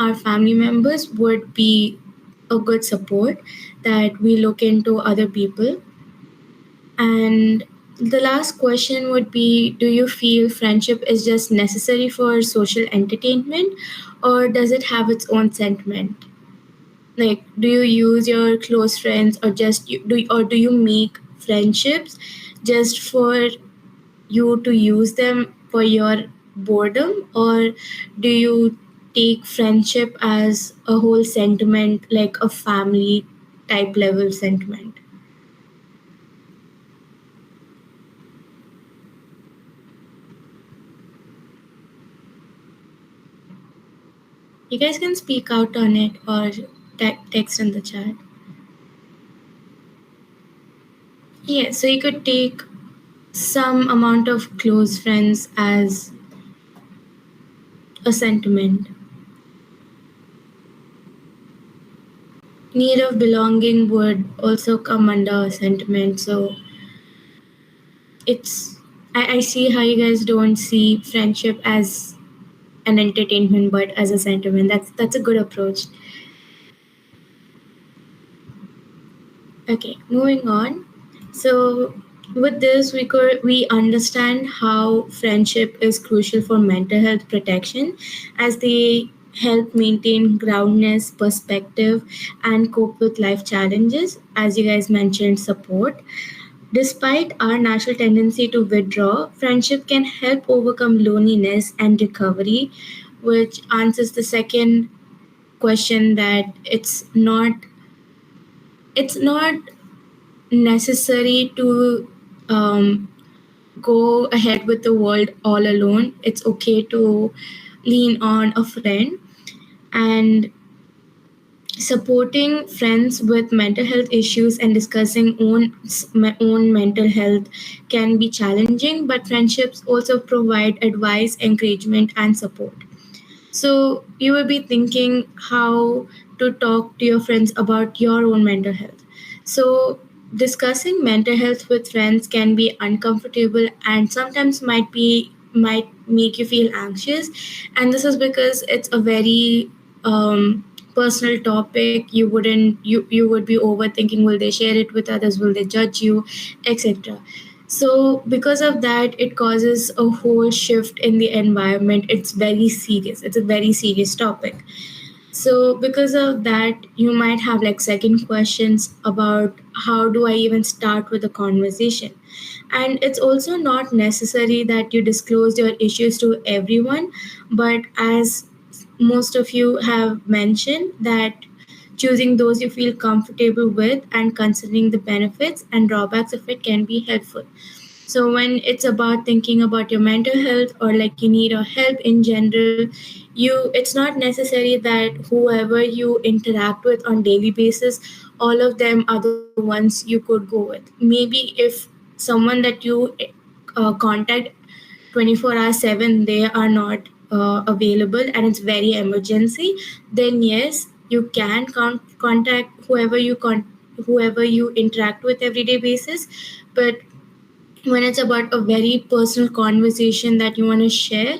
our family members would be a good support, that we look into other people. And the last question would be, do you feel friendship is just necessary for social entertainment, or does it have its own sentiment? Like, do you use your close friends, or do you make friendships just for you to use them for your boredom, or do you take friendship as a whole sentiment, like a family type level sentiment? You guys can speak out on it or text in the chat. Yeah, so you could take some amount of close friends as a sentiment. Need of belonging would also come under a sentiment. So it's I see how you guys don't see friendship as an entertainment but as a sentiment. That's a good approach. Okay, moving on. So with this, we understand how friendship is crucial for mental health protection, as they help maintain groundness, perspective, and cope with life challenges. As you guys mentioned, support. Despite our natural tendency to withdraw, friendship can help overcome loneliness and recovery, which answers the second question, that it's not necessary to um, go ahead with the world all alone. It's okay to lean on a friend. And supporting friends with mental health issues and discussing my own mental health can be challenging, but friendships also provide advice, encouragement, and support. So you will be thinking how to talk to your friends about your own mental health. So discussing mental health with friends can be uncomfortable and sometimes might make you feel anxious. And this is because it's a very personal topic. You would be overthinking, will they share it with others, will they judge you, etc. So, because of that, it causes a whole shift in the environment. It's very serious. It's a very serious topic. So, because of that, you might have like second questions about how do I even start with a conversation. And it's also not necessary that you disclose your issues to everyone, but as most of you have mentioned, that choosing those you feel comfortable with and considering the benefits and drawbacks of it can be helpful. So when it's about thinking about your mental health, or like you need a help in general, it's not necessary that whoever you interact with on daily basis, all of them are the ones you could go with. Maybe if someone that you contact 24 hours 7, they are not available and it's very emergency, then yes, you can contact whoever you interact with everyday basis. But when it's about a very personal conversation that you want to share,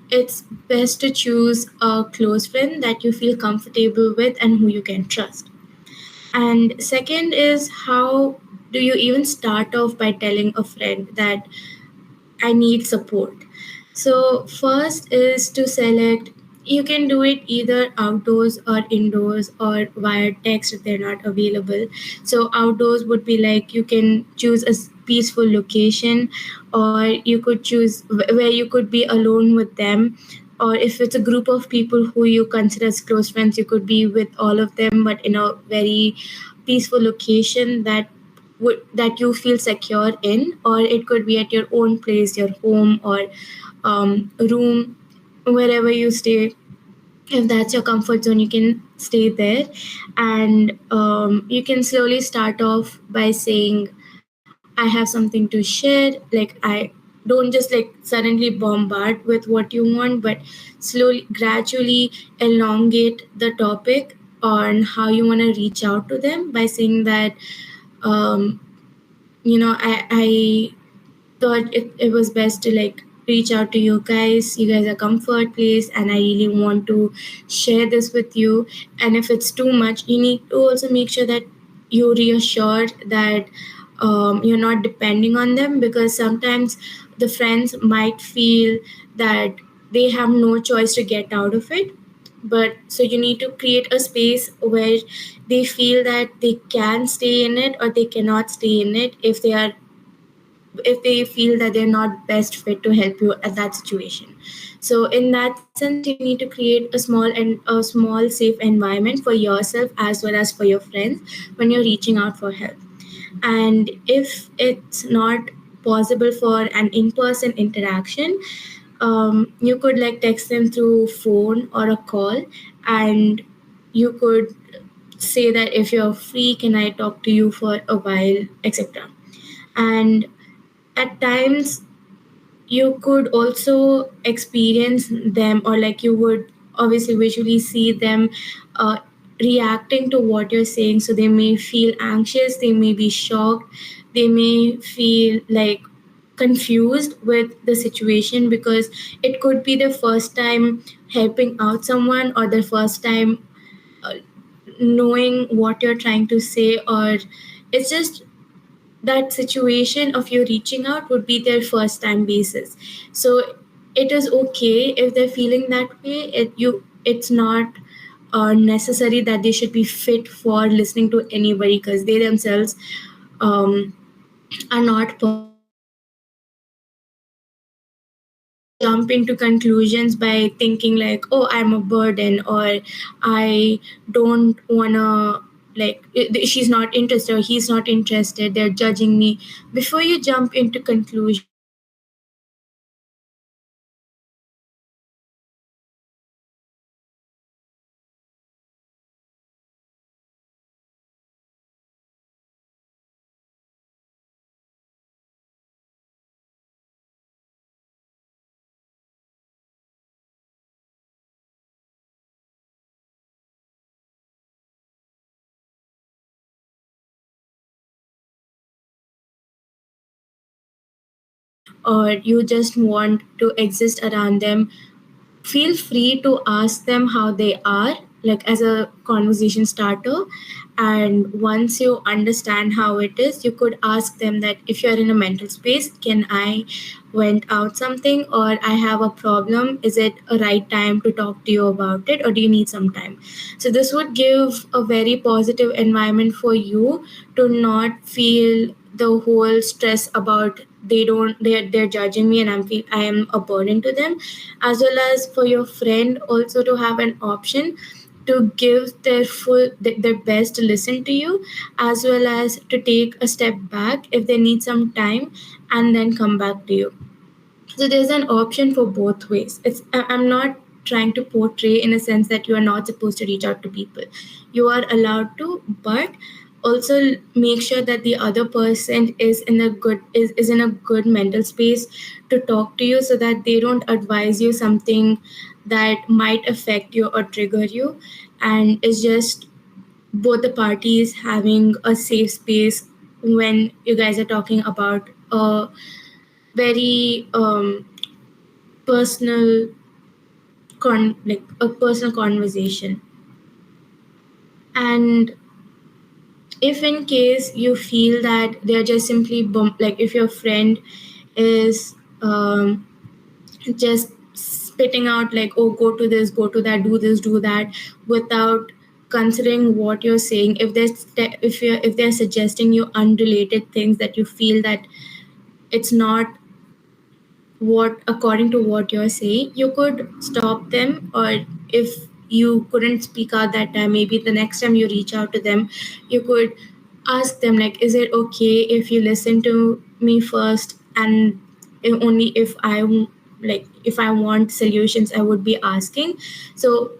it's best to choose a close friend that you feel comfortable with and who you can trust. And second is, how do you even start off by telling a friend that I need support? So, first is to select, you can do it either outdoors or indoors or via text if they're not available. So, outdoors would be like you can choose a peaceful location, or you could choose where you could be alone with them. Or if it's a group of people who you consider as close friends, you could be with all of them, but in a very peaceful location that you feel secure in. Or it could be at your own place, your home, or room, wherever you stay. If that's your comfort zone, you can stay there. And you can slowly start off by saying, I have something to share. Like, I don't just like suddenly bombard with what you want, but slowly, gradually elongate the topic on how you want to reach out to them by saying that, um, I thought it was best to like reach out to you guys. You guys are comfort place, and I really want to share this with you. And if it's too much, you need to also make sure that you reassure that you're not depending on them, because sometimes the friends might feel that they have no choice to get out of it. But so you need to create a space where they feel that they can stay in it or they cannot stay in it if they feel that they're not best fit to help you at that situation. So in that sense, you need to create a small safe environment for yourself as well as for your friends when you're reaching out for help. And if it's not possible for an in-person interaction, you could like text them through phone or a call, and you could say that if you're free, can I talk to you for a while, etc. And at times you could also experience them, or like you would obviously visually see them uh, reacting to what you're saying. So they may feel anxious, they may be shocked, they may feel like confused with the situation, because it could be the first time helping out someone, or the first time uh, knowing what you're trying to say, or it's just that situation of you reaching out would be their first time basis. So it is okay if they're feeling that way. It's not necessary that they should be fit for listening to anybody, because they themselves um, are not perfect. So don't jump into conclusions by thinking like, oh, I'm a burden, or I don't wanna, like she's not interested or he's not interested, they're judging me. Before you jump into conclusions, ask yourself, is this person interested in me? Or you just want to exist around them, feel free to ask them how they are, like as a conversation starter. And once you understand how it is, you could ask them that if you're in a mental space, can I vent out something, or I have a problem, is it a right time to talk to you about it, or do you need some time? So this would give a very positive environment for you to not feel the whole stress about they're judging me and I am a burden to them, as well as for your friend also to have an option to give their best to listen to you, as well as to take a step back if they need some time and then come back to you. So there's an option for both ways. I'm not trying to portray in a sense that you are not supposed to reach out to people. You are allowed to, but also make sure that the other person is in a good mental space to talk to you, so that they don't advise you something that might affect you or trigger you. And it's just both the parties having a safe space when you guys are talking about a very personal like a personal conversation. And if in case you feel that they're just simply like if your friend is just spitting out like, oh, go to this, go to that, do this, do that, without considering what you're saying, if they're suggesting you unrelated things that you feel that it's not what according to what you're saying, you could stop them. Or if you couldn't speak out that time, maybe the next time you reach out to them, you could ask them like, is it okay if you listen to me first, and only if I want solutions I would be asking. So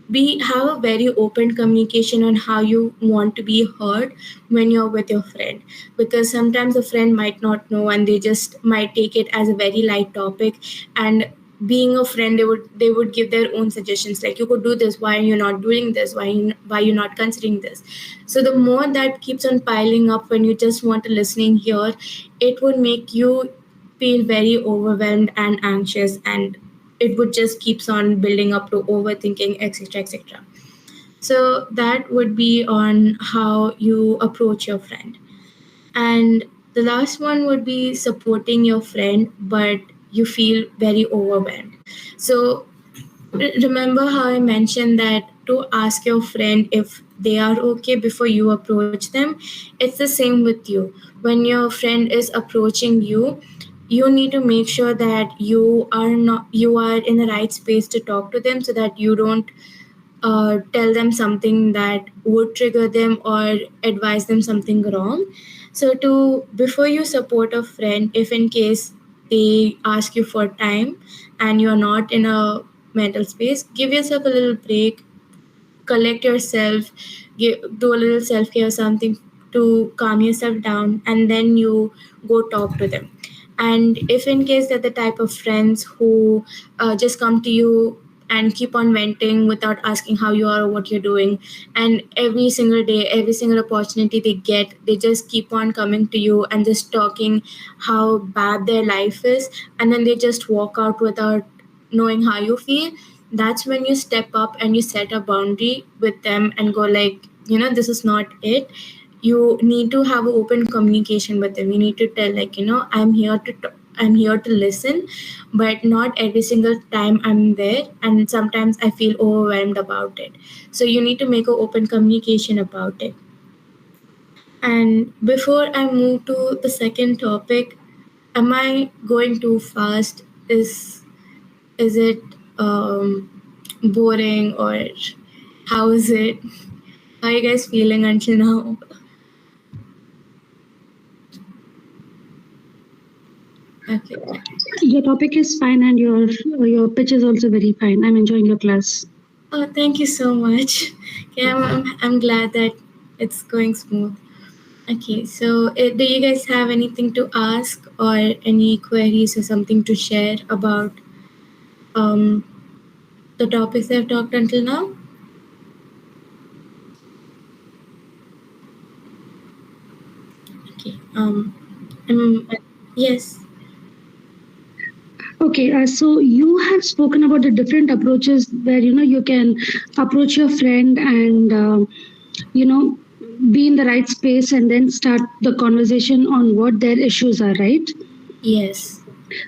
we have a very open communication on how you want to be heard when you're with your friend, because sometimes a friend might not know and they just might take it as a very light topic. And being a friend, they would give their own suggestions like, you could do this, why are you not doing this, why you not considering this. So the more that keeps on piling up when you just want a listening ear, it would make you feel very overwhelmed and anxious, and it would just keeps on building up to overthinking, etc., etc. So that would be on how you approach your friend. And the last one would be supporting your friend, but you feel very overwhelmed. So remember how I mentioned that to ask your friend if they are okay before you approach them? It's the same with you. When your friend is approaching you, you need to make sure that you are in the right space to talk to them, so that you don't tell them something that would trigger them or advise them something wrong. So to before you support a friend, if in case they ask you for time and you're not in a mental space, give yourself a little break, collect yourself, do a little self care, something to calm yourself down, and then you go talk to them. And if in case they're the type of friends who just come to you and keep on venting without asking how you are or what you're doing, and every single day, every single opportunity they get, they just keep on coming to you and just talking how bad their life is, and then they just walk out without knowing how you feel, that's when you step up and you set a boundary with them and go like, this is not it. You need to have an open communication with them. You need to tell like, I'm here to listen, but not every single time I'm there, and sometimes I feel overwhelmed about it. So you need to make an open communication about it. And before I move to the second topic, am I going too fast? Is it boring, or how is it? How are you guys feeling until now? Okay. Your topic is fine, and your pitch is also very fine. I'm enjoying your class. Oh, thank you so much. Okay, I'm glad that it's going smooth. Okay, so do you guys have anything to ask or any queries or something to share about um, the topics I've talked until now? Okay. Yes. Okay, so you have spoken about the different approaches where you can approach your friend and you know be in the right space and then start the conversation on what their issues are, right? Yes.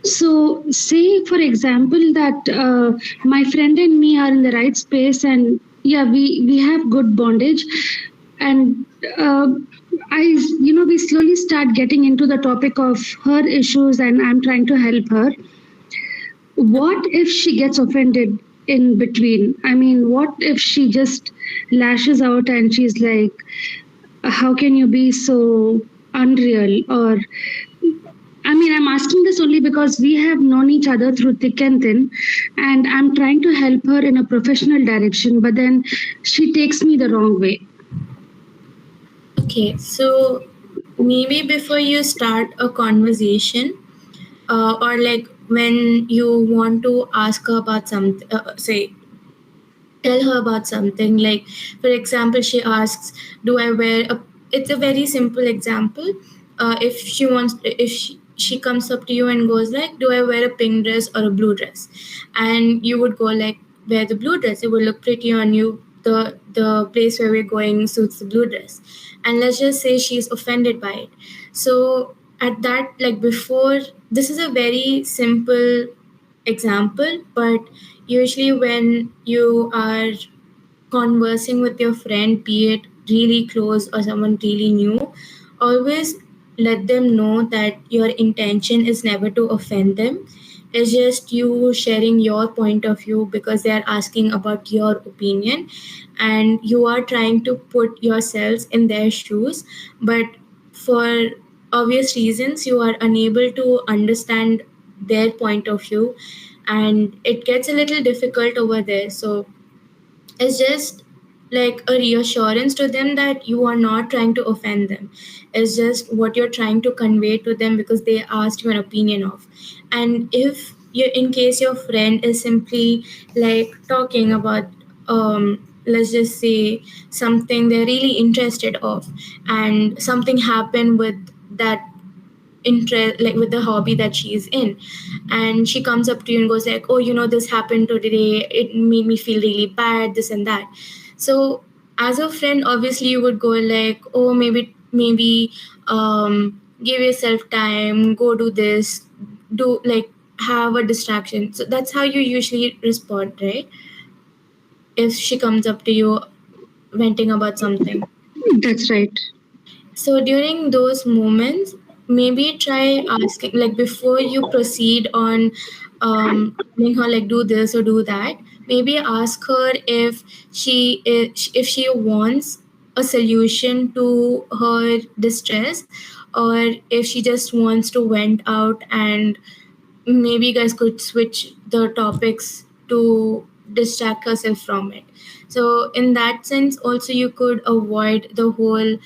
So, say for example that my friend and me are in the right space, and yeah, we have good bondage, and uh, I, we slowly start getting into the topic of her issues, and I'm trying to help her. What if she gets offended in between? I mean, what if she just lashes out and she's like, "How can you be so unreal?" Or I mean, I'm asking this only because we have known each other through thick and thin, and I'm trying to help her in a professional direction, but then she takes me the wrong way. Okay, so maybe before you start a conversation, or like when you want to ask her about something, say, tell her about something, like for example she asks, do I wear a, it's a very simple example. If she comes up to you and goes like, do I wear a pink dress or a blue dress, and you would go like, wear the blue dress, it will look pretty on you, the place where we're going suits the blue dress. And let's just say she's offended by it. So at that, like before, this is a very simple example, but usually when you are conversing with your friend, be it really close or someone really new, always let them know that your intention is never to offend them. It's just you sharing your point of view because they are asking about your opinion, and you are trying to put yourselves in their shoes, but for obvious reasons you are unable to understand their point of view, and it gets a little difficult over there. So it's just like a reassurance to them that you are not trying to offend them. It's just what you're trying to convey to them because they asked you an opinion of. And if you, in case your friend is simply like talking about, let's just say something they're really interested of, and something happened with that interest, like with the hobby that she's in, and she comes up to you and goes like, oh, this happened today, it made me feel really bad, this and that. So as a friend, obviously you would go like, oh, maybe give yourself time, go do this, do like have a distraction. So that's how you usually respond, right? If she comes up to you venting about something. That's right. So during those moments, maybe try asking, like before you proceed on telling her like do this or do that. Maybe ask her if she wants a solution to her distress, or if she just wants to vent out, and maybe you guys could switch the topics to distract herself from it. So in that sense also you could avoid the whole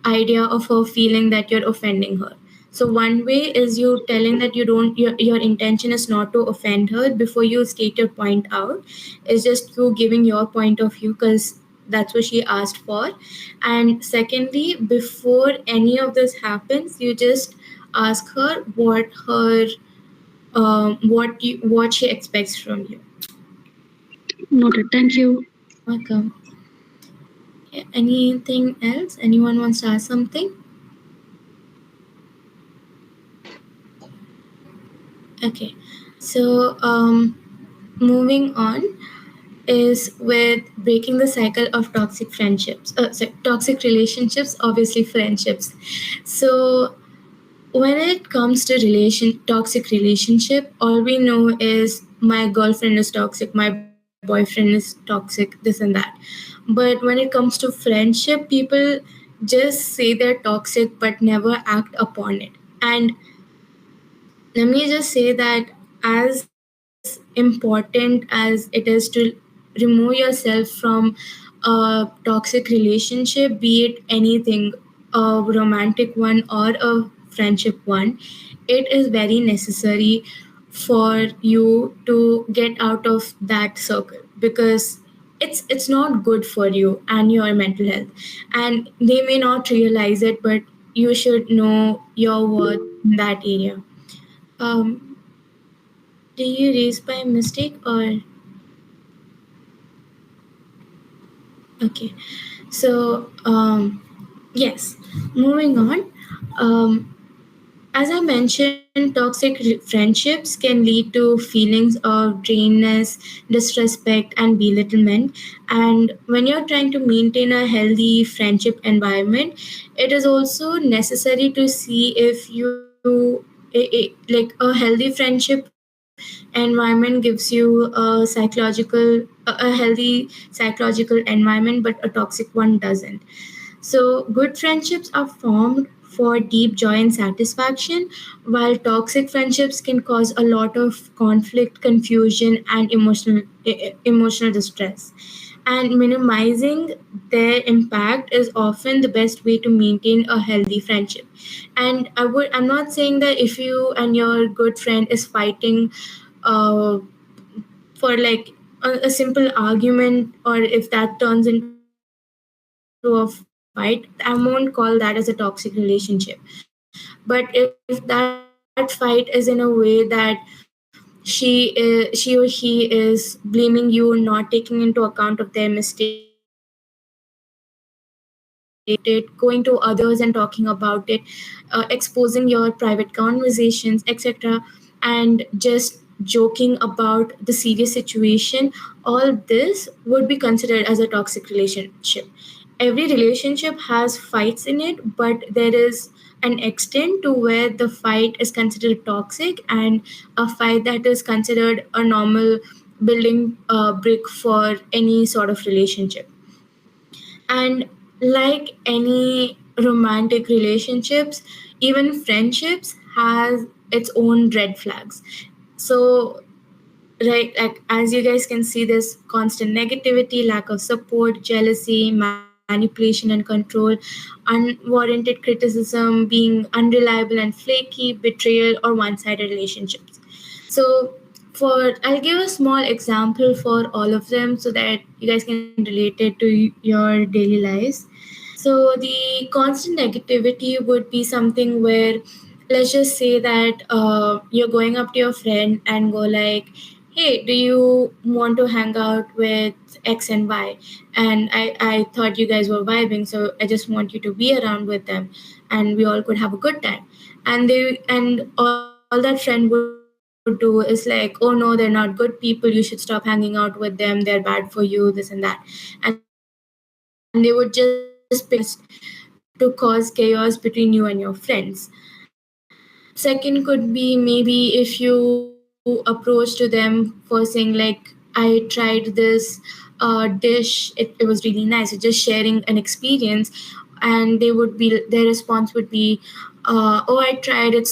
idea of her feeling that you're offending her. So one way is you telling that your intention is not to offend her before you state your point out. It's just you giving your point of view because that's what she asked for. And secondly, before any of this happens, you just ask her what she expects from you. Noted. Thank you. Welcome. Yeah, anything else? Anyone wants to ask something? Okay. So moving on is with breaking the cycle of toxic friendships. Toxic relationships, obviously friendships. So when it comes to toxic relationship, all we know is my girlfriend is toxic, my boyfriend is toxic, this and that. But when it comes to friendship, people just say they're toxic but never act upon it. And let me just say that as important as it is to remove yourself from a toxic relationship, be it anything, a romantic one or a friendship one, it is very necessary for you to get out of that circle, because it's not good for you and your mental health. And they may not realize it, but you should know your worth in that area. um did you raise by mistake or okay? So yes, moving on. Um, as I mentioned, toxic friendships can lead to feelings of drainness, disrespect, and belittlement. And when you're trying to maintain a healthy friendship environment, it is also necessary to see if like a healthy friendship environment gives you a healthy psychological environment, but a toxic one doesn't. So, good friendships are formed for deep joy and satisfaction, while toxic friendships can cause a lot of conflict, confusion, and emotional distress. And minimizing their impact is often the best way to maintain a healthy friendship. And I'm not saying that if you and your good friend is fighting uh, for like a simple argument, or if that turns into a fight, I won't call that as a toxic relationship. But if that fight is in a way that she or he is blaming you, not taking into account of their mistakes, going to others and talking about it, exposing your private conversations, etc., and just joking about the serious situation, all this would be considered as a toxic relationship. Every relationship has fights in it, but there is an extent to where the fight is considered toxic, and a fight that is considered a normal building brick for any sort of relationship. And like any romantic relationships, even friendships has its own red flags. So right, like as you guys can see, there's constant negativity, lack of support, jealousy, manipulation and control, unwarranted criticism, being unreliable and flaky, betrayal, or one-sided relationships. So I'll give a small example for all of them so that you guys can relate it to your daily lives. So the constant negativity would be something where let's just say that you're going up to your friend and go like, hey, do you want to hang out with X and Y? And I thought you guys were vibing, so I just want you to be around with them and we all could have a good time. And all that friend would do is like, oh no, they're not good people, you should stop hanging out with them, they're bad for you, this and that. And they would just pick a random reason to cause chaos between you and your friends. Second could be maybe if you approach to them for saying like, I tried this dish, it was really nice, so just sharing an experience, and their response would be, oh, I tried it,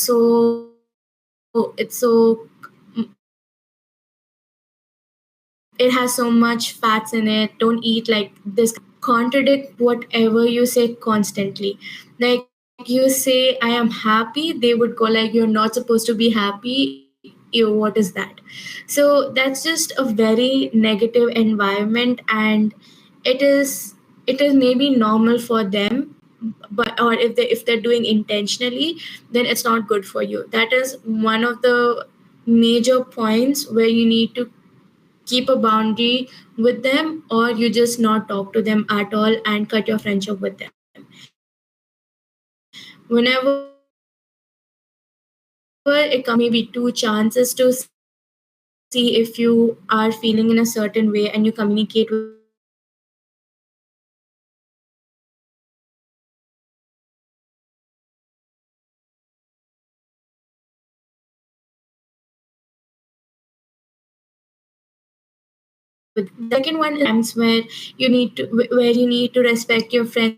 it has so much fats in it, don't eat like this kind of food. Contradict whatever you say constantly. Like you say, I am happy, they would go like, you're not supposed to be happy. Ew, what is that? So that's just a very negative environment, and it is it is maybe normal for them, but or if they're doing intentionally, then it's not good for you. That is one of the major points where you need to keep a boundary with them, or you just not talk to them at all and cut your friendship with them. Whenever it comes to friendship, there are maybe two chances to see if you are feeling in a certain way and you communicate with them. One is you just communicate with them. Second one is where you need to respect your friends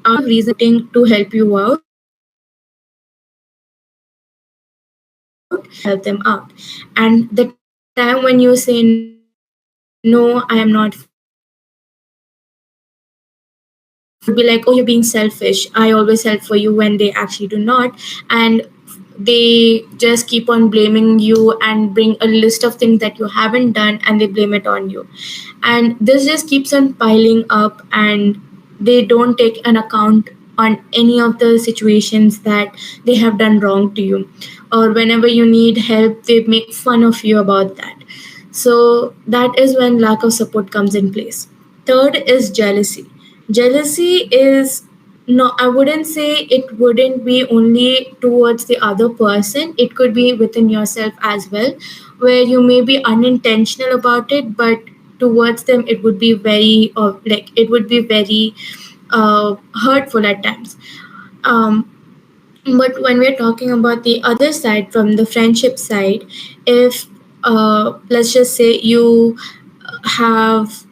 boundaries and say, and the time when you say no, I am not feeling this, they would be like, oh, you're being selfish, I always help for you, when they actually do not. And they just keep on blaming you and bring a list of things that you haven't done and they blame it on you. And this just keeps on piling up, and they don't take an account on any of the situations that they have done wrong to you. Or whenever you need help, they make fun of you about that. So that is when lack of support comes in place. Third is jealousy. Jealousy is, no, I wouldn't say it wouldn't be only towards the other person, it could be within yourself as well, where you may be unintentional about it, but towards them it would be very, like it would be very hurtful at times. Um, but when we're talking about the other side, from the friendship side, if let's just say have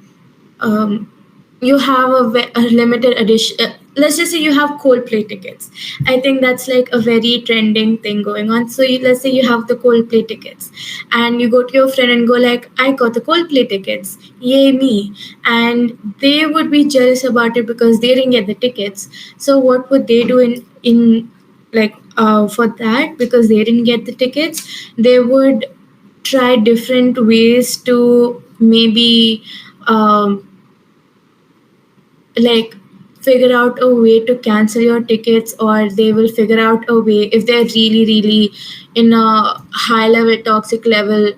um, you have a limited edition. Let's just say you have Coldplay tickets. I think that's like a very trending thing going on. So let's say you have the Coldplay tickets, and you go to your friend and go like, "I got the Coldplay tickets, yay me!" And they would be jealous about it because they didn't get the tickets. So what would they do in like for that, because they didn't get the tickets? They would try different ways to maybe um, like figure out a way to cancel your tickets, or they will figure out a way, if they're really in a high level toxic level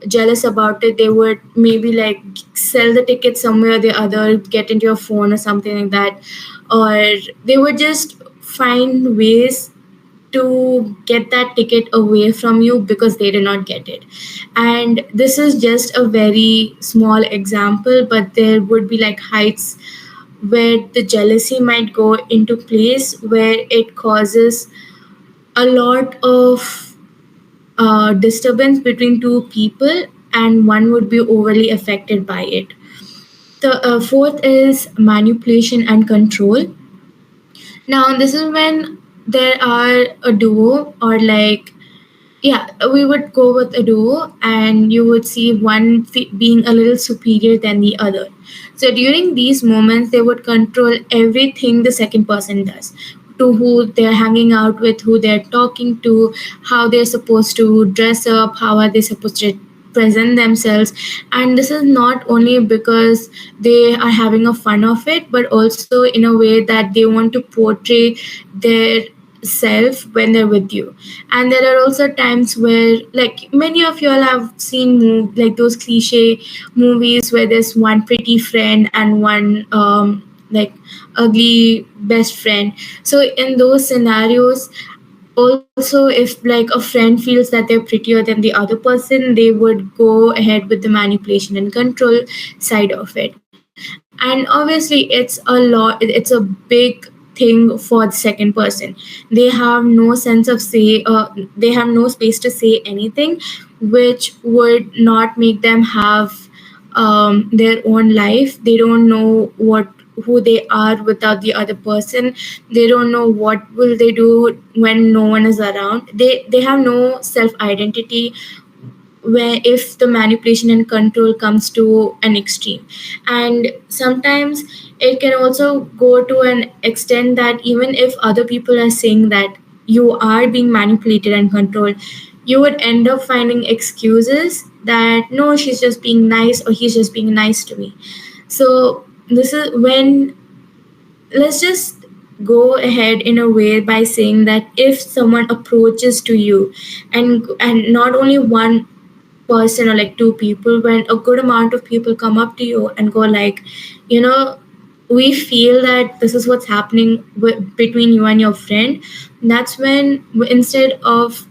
jealous about it, they would maybe like sell the ticket somewhere or the other, get into your phone or something like that. Or they would just find ways to get that ticket away from you because they did not get it. And this is just a very small example, but there would be like heights where the jealousy might go into place, where it causes a lot of disturbance between two people, and one would be overly affected by it. The fourth is manipulation and control. Now, this is when there are a duo, or like Yeah, we would go with a duo, and you would see one being a little superior than the other. So during these moments, they would control everything the second person does, to who they're hanging out with, who they're talking to, how they're supposed to dress up, how are they supposed to present themselves. And this is not only because they are having a fun of it, but also in a way that they want to portray their self when they're with you. And there are also times where, like, many of you all have seen like those cliche movies where there's one pretty friend and one like ugly best friend. So in those scenarios, also, if like a friend feels that they're prettier than the other person, they would go ahead with the manipulation and control side of it. And obviously it's a big thing for the second person. They have no sense of say, they have no space to say anything which would not make them have their own life. They don't know what who they are without the other person. They don't know what will they do when no one is around. They have no self identity, where if the manipulation and control comes to an extreme. And sometimes it can also go to an extent that even if other people are saying that you are being manipulated and controlled, you would end up finding excuses that no, she's just being nice or he's just being nice to me. So this is when, let's just go ahead in a way by saying that if someone approaches to you, and not only one person or like two people, when a good amount of people come up to you and go like, you know, we feel that this is what's happening between you and your friend, that's when, instead of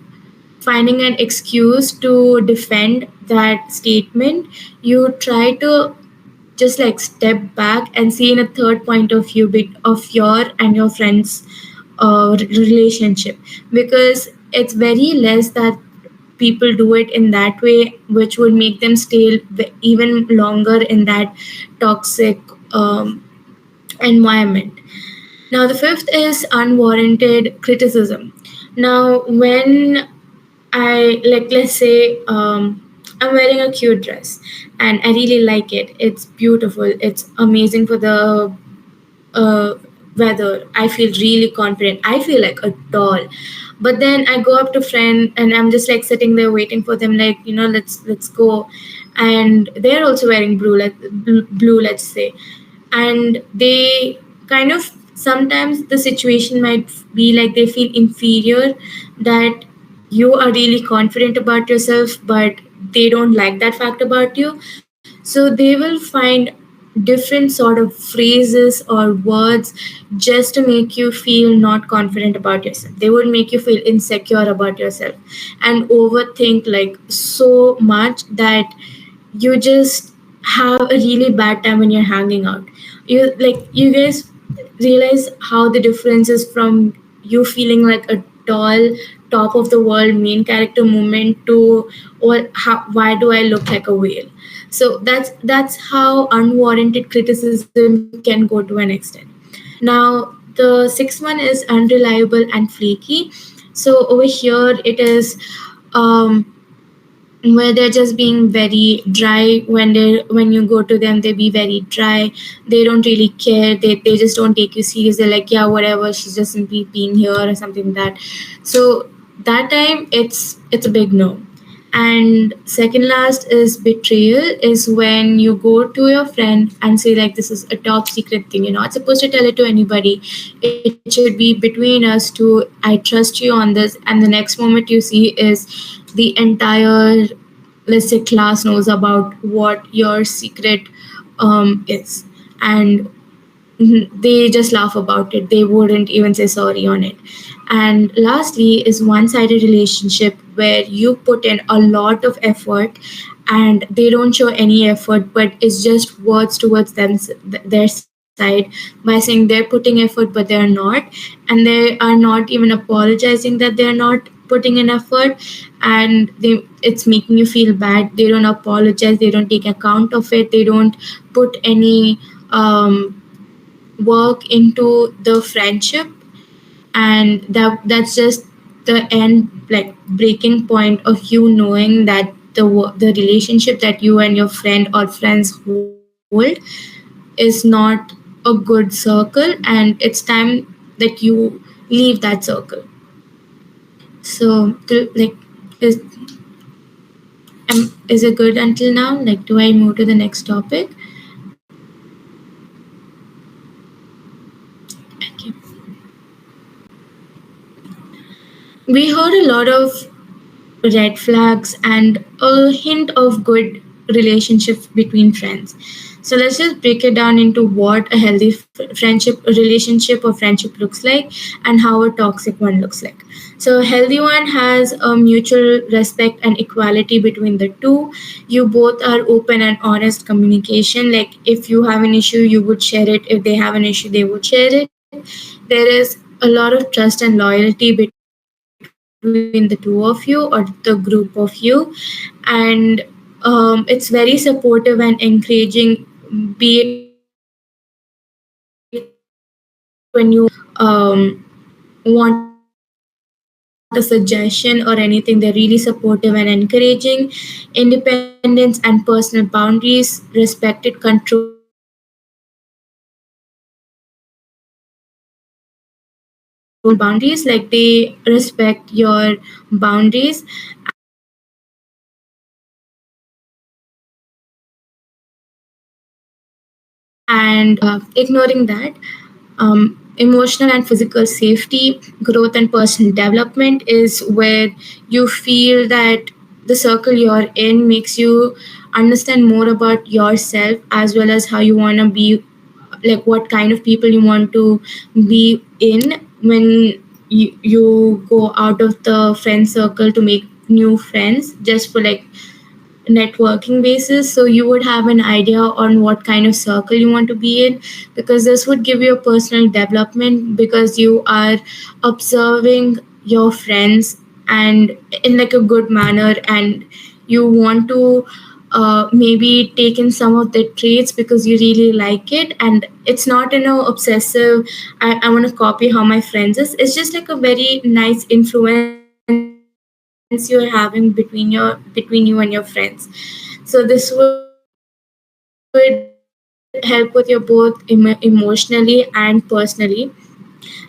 finding an excuse to defend that statement, you try to just like step back and see in a third point of view of your and your friends relationship. Because it's very less that people do it in that way, which would make them stay even longer in that toxic environment. Now, the fifth is unwarranted criticism. Now, when let's say I'm wearing a cute dress and I really like it, it's beautiful, it's amazing for the uh, weather. I feel really confident. I feel like a doll. But then I go up to friend and I'm just like sitting there waiting for them, like, you know, let's go. And they're also wearing blue, let's say. And they kind of, sometimes the situation might be like they feel inferior, that you are really confident about yourself, but they don't like that fact about you. So they will find different sort of phrases or words just to make you feel not confident about yourself. They would make you feel insecure about yourself and overthink like so much that you just have a really bad time when you're hanging out. You guys realize how the difference is from you feeling like a tall top of the world main character moment to, or how, why do I look like a whale? So that's how unwarranted criticism can go to an extent. Now, the sixth one is unreliable and flaky. So over here it is where they're just being very dry. When you go to them, they be very dry. They don't really care. They just don't take you serious. They're like, yeah, whatever, she's just simply being here or something like that. So that time it's a big no. And second last is betrayal, is when you go to your friend and say like, this is a top secret thing, you're not supposed to tell it to anybody, it should be between us two, I trust you on this. And the next moment you see is the entire, let's say, class knows about what your secret is. And they just laugh about it. They wouldn't even say sorry on it. And lastly is one-sided relationship, where you put in a lot of effort and they don't show any effort, but it's just words towards their side, by saying they're putting effort but they're not. And they are not even apologizing that they're not putting in effort. And it's making you feel bad. They don't apologize, they don't take account of it, they don't put any work into the friendship. And that's just the end, like breaking point of you knowing that the relationship that you and your friend or friends hold is not a good circle, and it's time that you leave that circle. So like, is is it good until now? Like, do I move to the next topic? Okay. We heard a lot of red flags and a hint of good relationships between friends. So let's just break it down into what a healthy friendship, relationship, or friendship looks like, and how a toxic one looks like. So a healthy one has a mutual respect and equality between the two. You both are open and honest communication. Like if you have an issue, you would share it. If they have an issue, they would share it. There is a lot of trust and loyalty between the two of you or the group of you, and it's very supportive and encouraging, be it when you want a suggestion or anything. They're really supportive and encouraging. Independence and personal boundaries, respected control boundaries, like they respect your boundaries and ignoring that. Emotional and physical safety, growth, and personal development is where you feel that the circle you're in makes you understand more about yourself, as well as how you want to be, like what kind of people you want to be in when you go out of the friend circle to make new friends just for like networking basis. So you would have an idea on what kind of circle you want to be in, because this would give you a personal development, because you are observing your friends and in like a good manner, and you want to maybe take in some of the traits because you really like it, and it's not in a obsessive I want to copy how my friends is. It's just like a very nice influence you're having between you and your friends. So this would help with you both emotionally and personally.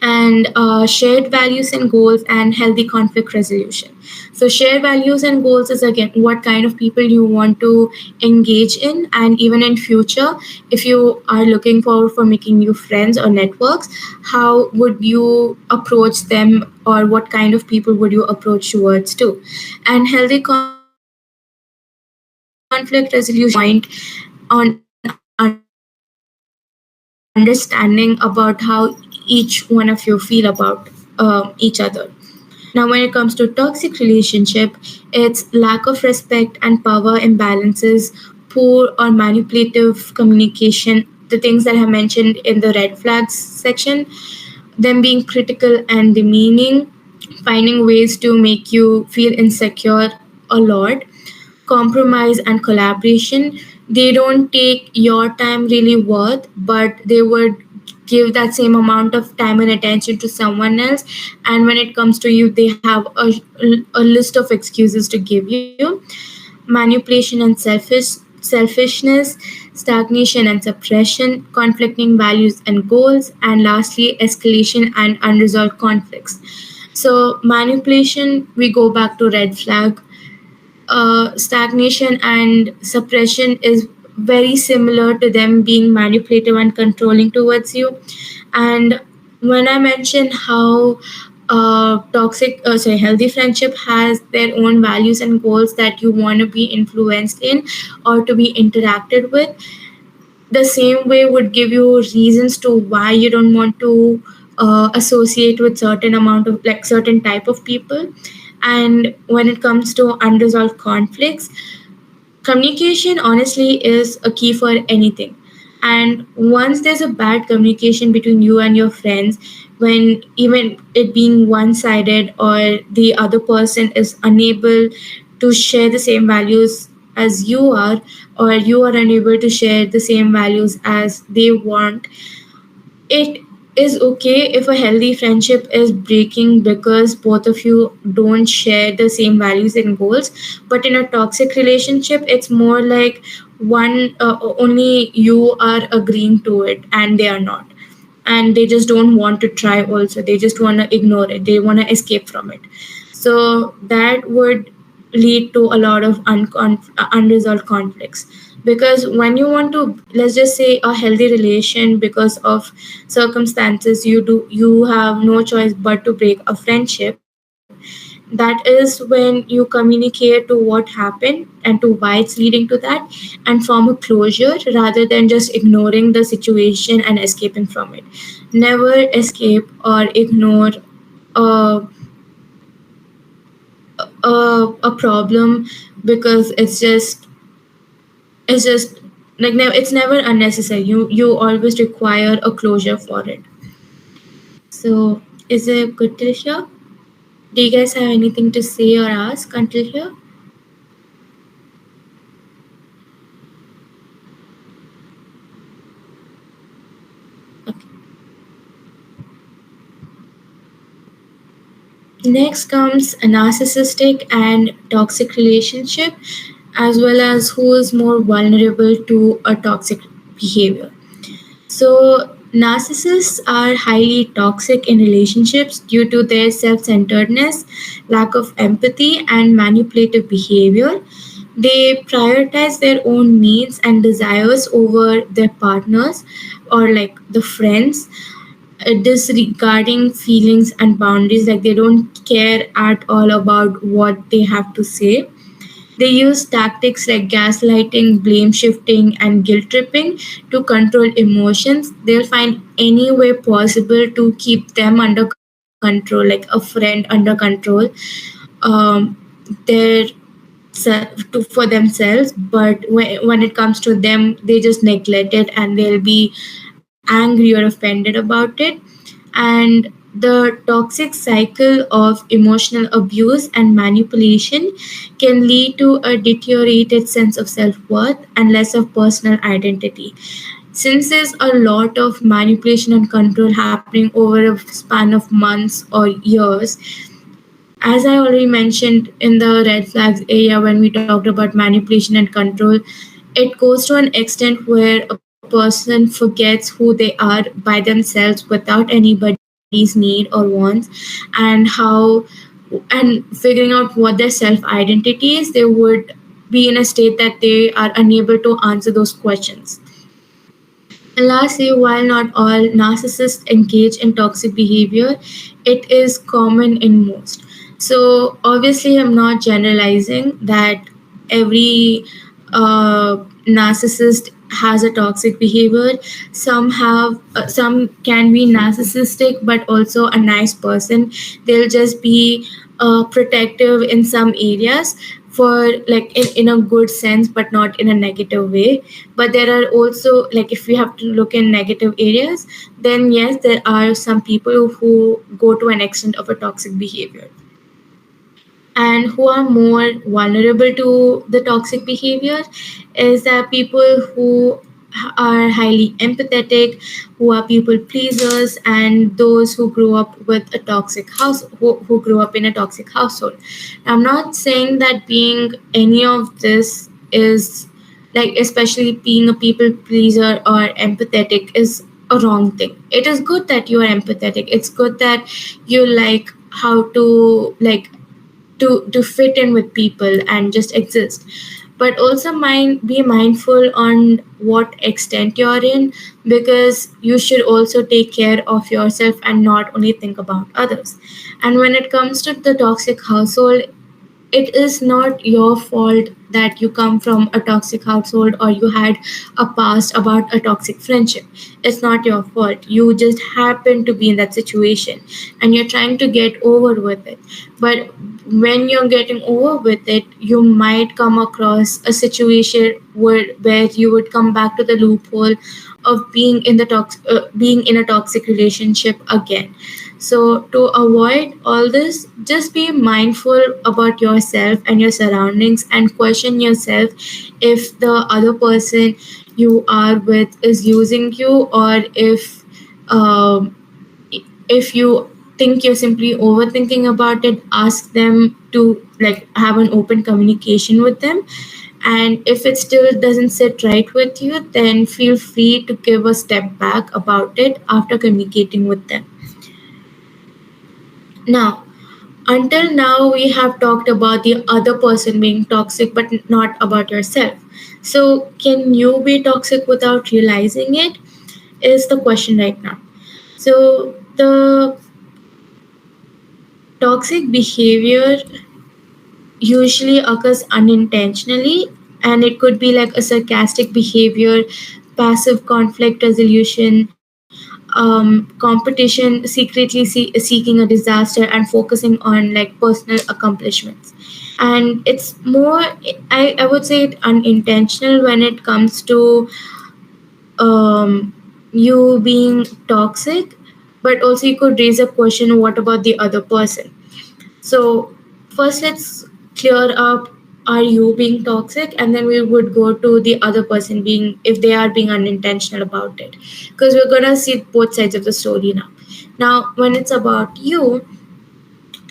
And shared values and goals and healthy conflict resolution. So shared values and goals is again what kind of people you want to engage in, and even in future, if you are looking forward for making new friends or networks, how would you approach them, or what kind of people would you approach towards too. And healthy conflict resolution is point on understanding about how each one of you feel about each other. Now, when it comes to toxic relationship, it's lack of respect and power imbalances, poor or manipulative communication, the things that I have mentioned in the red flags section, them being critical and demeaning, finding ways to make you feel insecure a lot, compromise and collaboration. They don't take your time really worth, but they would give that same amount of time and attention to someone else. And when it comes to you, they have a list of excuses to give you. Manipulation and selfishness, stagnation and suppression, conflicting values and goals, and lastly, escalation and unresolved conflicts. So manipulation, we go back to red flag. Stagnation and suppression is very similar to them being manipulative and controlling towards you. And when I mentioned how healthy friendship has their own values and goals that you want to be influenced in or to be interacted with, the same way would give you reasons to why you don't want to associate with certain amount of like certain type of people. And when it comes to unresolved conflicts, communication honestly is a key for anything. And once there's a bad communication between you and your friends, when even it being one sided or the other person is unable to share the same values as you are, or you are unable to share the same values as they want, it is okay if a healthy friendship is breaking because both of you don't share the same values and goals. But in a toxic relationship, it's more like one only you are agreeing to it and they are not, and they just don't want to try also, they just want to ignore it, they want to escape from it. So that would lead to a lot of unresolved conflicts. Because when you want to, let's just say, a healthy relation, because of circumstances, you have no choice but to break a friendship. That is when you communicate to what happened and to why it's leading to that, and form a closure rather than just ignoring the situation and escaping from it. Never escape or ignore a a problem, because it's just like it's never unnecessary. You always require a closure for it. So is it good till here? Do you guys have anything to say or ask until here? Okay. Next comes a narcissistic and toxic relationship, as well as who is more vulnerable to a toxic behavior. So, narcissists are highly toxic in relationships due to their self centeredness, lack of empathy, and manipulative behavior. They prioritize their own needs and desires over their partners or like the friends, disregarding feelings and boundaries. Like they don't care at all about what they have to say. They use tactics like gaslighting, blame shifting, and guilt tripping to control emotions. They'll find any way possible to keep them under control, like a friend under control. Um, they're for themselves, but when it comes to them, they just neglect it and they'll be angry or offended about it. And the toxic cycle of emotional abuse and manipulation can lead to a deteriorated sense of self-worth and less of personal identity. Since there's a lot of manipulation and control happening over a span of months or years, as I already mentioned in the red flags area when we talked about manipulation and control, it goes to an extent where a person forgets who they are by themselves without anybody's need or wants, and how, and figuring out what their self identity is, they would be in a state that they are unable to answer those questions. And lastly, while not all narcissists engage in toxic behavior, it is common in most. So, obviously, I'm not generalizing that every narcissist has a toxic behavior. Some can be narcissistic, but also a nice person. They'll just be protective in some areas for like in a good sense but not in a negative way. But there are also, like, if we have to look in negative areas, then yes, there are some people who go to an extent of a toxic behavior. And who are more vulnerable to the toxic behavior is that people who are highly empathetic, who are people pleasers, and those who grew up with a toxic house, who grew up in a toxic household. I'm not saying that being any of this is, like, especially being a people pleaser or empathetic, is a wrong thing. It is good that you are empathetic, it's good that you like how to, like, to fit in with people and just exist. But also be mindful on what extent you're in, because you should also take care of yourself and not only think about others. And when it comes to the toxic household, it is not your fault that you come from a toxic household or you had a past about a toxic friendship. It's not your fault. You just happen to be in that situation and you're trying to get over with it. But when you're getting over with it, you might come across a situation where you would come back to the loophole of being in a toxic relationship again. So, to avoid all this, just be mindful about yourself and your surroundings and question yourself if the other person you are with is using you, or if if you think you're simply overthinking about it, ask them to like have an open communication with them. And if it still doesn't sit right with you, then feel free to give a step back about it after communicating with them. Now, until now, we have talked about the other person being toxic, but not about yourself. So, can you be toxic without realizing it? Is the question right now. So, the toxic behavior usually occurs unintentionally, and it could be like a sarcastic behavior, passive conflict resolution, competition, secretly seeking a disaster, and focusing on like personal accomplishments. And it's more, I would say it unintentional when it comes to um, you being toxic, but also you could raise a question, what about the other person? So first let's clear up, are you being toxic, and then we would go to the other person being, if they are being unintentional about it, because we're gonna see both sides of the story now. Now when it's about you,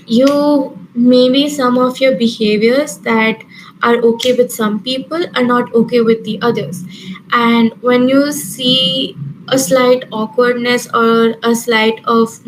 you maybe some of your behaviors that are okay with some people are not okay with the others. And when you see a slight awkwardness or a slight of